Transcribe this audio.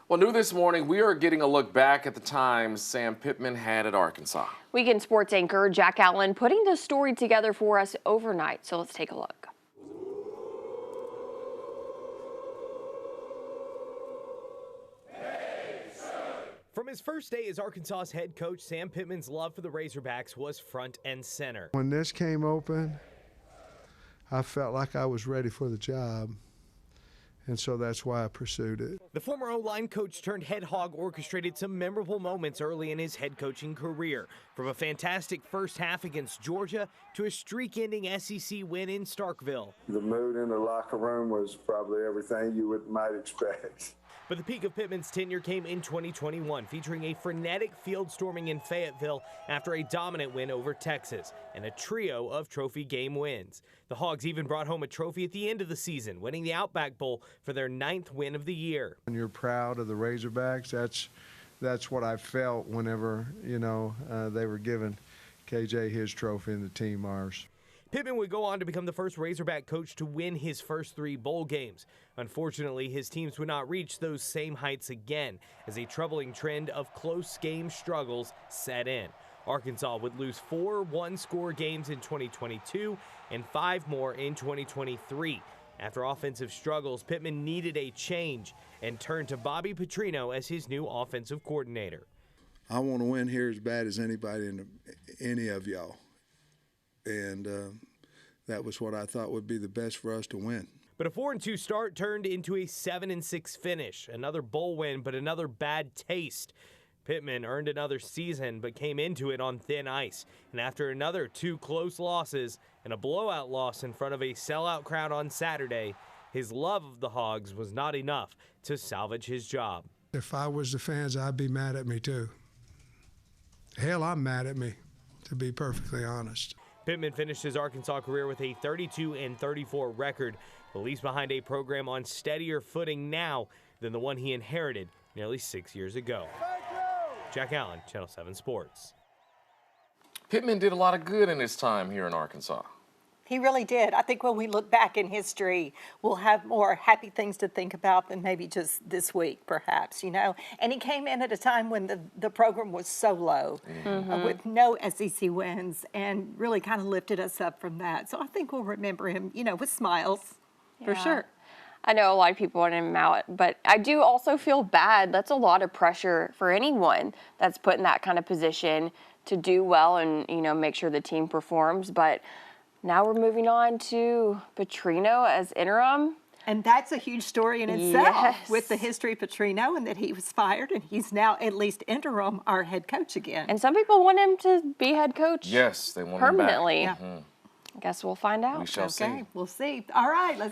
Well, new this morning, we are getting a look back at the time Sam Pittman had at Arkansas. Weekend sports anchor Jack Allen putting the story together for us overnight, so let's take a look. From his first day as Arkansas's head coach, Sam Pittman's love for the Razorbacks was front and center. When this came open, I felt like I was ready for the job, and so that's why I pursued it. The former O-line coach turned head hog orchestrated some memorable moments early in his head coaching career, from a fantastic first half against Georgia to a streak-ending SEC win in Starkville. The mood in the locker room was probably everything you might expect. But the peak of Pittman's tenure came in 2021, featuring a frenetic field storming in Fayetteville after a dominant win over Texas and a trio of trophy game wins. The Hogs even brought home a trophy at the end of the season, winning the Outback Bowl for their 9th win of the year. When you're proud of the Razorbacks, that's what I felt whenever, they were giving KJ his trophy and the team ours. Pittman would go on to become the first Razorback coach to win his first 3 bowl games. Unfortunately, his teams would not reach those same heights again as a troubling trend of close game struggles set in. Arkansas would lose 4 one-score games in 2022 and 5 more in 2023. After offensive struggles, Pittman needed a change and turned to Bobby Petrino as his new offensive coordinator. I want to win here as bad as anybody any of y'all. And that was what I thought would be the best for us to win. But a 4-2 start turned into a 7-6 finish. Another bowl win, but another bad taste. Pittman earned another season, but came into it on thin ice. And after another 2 close losses and a blowout loss in front of a sellout crowd on Saturday, his love of the Hogs was not enough to salvage his job. If I was the fans, I'd be mad at me too. Hell, I'm mad at me, to be perfectly honest. Pittman finished his Arkansas career with a 32-34 record, but leaves behind a program on steadier footing now than the one he inherited nearly 6 years ago. Jack Allen, Channel 7 Sports. Pittman did a lot of good in his time here in Arkansas. He really did. I think when we look back in history, we'll have more happy things to think about than maybe just this week, perhaps, And he came in at a time when the program was so low, with no SEC wins, and really kind of lifted us up from that. So I think we'll remember him, with smiles, for sure. I know a lot of people want him out, but I do also feel bad. That's a lot of pressure for anyone that's put in that kind of position to do well and, make sure the team performs. But now we're moving on to Petrino as interim. And that's a huge story in itself with the history of Petrino and that he was fired and he's now at least interim our head coach again. And some people want him to be head coach. Yes, they want permanently. him back. I guess we'll find out. We shall see. We'll see. All right, let's